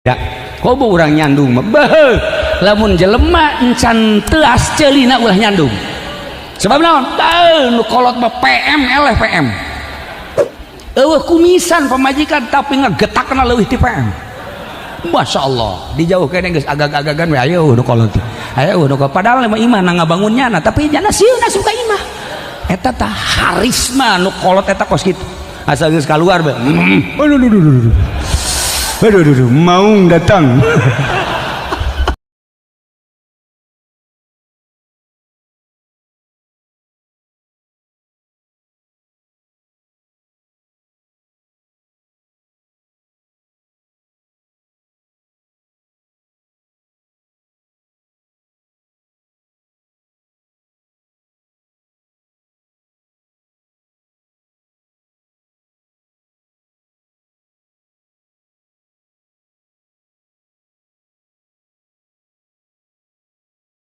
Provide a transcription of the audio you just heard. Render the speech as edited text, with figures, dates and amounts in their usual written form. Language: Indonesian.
ya kobo urang nyandung mah beuh lamun jelema encan teas ceulina ulah nyandung sebab naon nu kolot mah PM eleh PM eueuh kumisan pamajikan tapi ngagetakna leuwih ti PM. Masya Allah dijauhkan geus agak-agagan we ayo nu kolot ayo nu padahal mah imah na ngabangunnya na tapi jana sieuna suka imah eta tah harisma nu kolot eta kos kitu asal geus kaluar aduh maung datang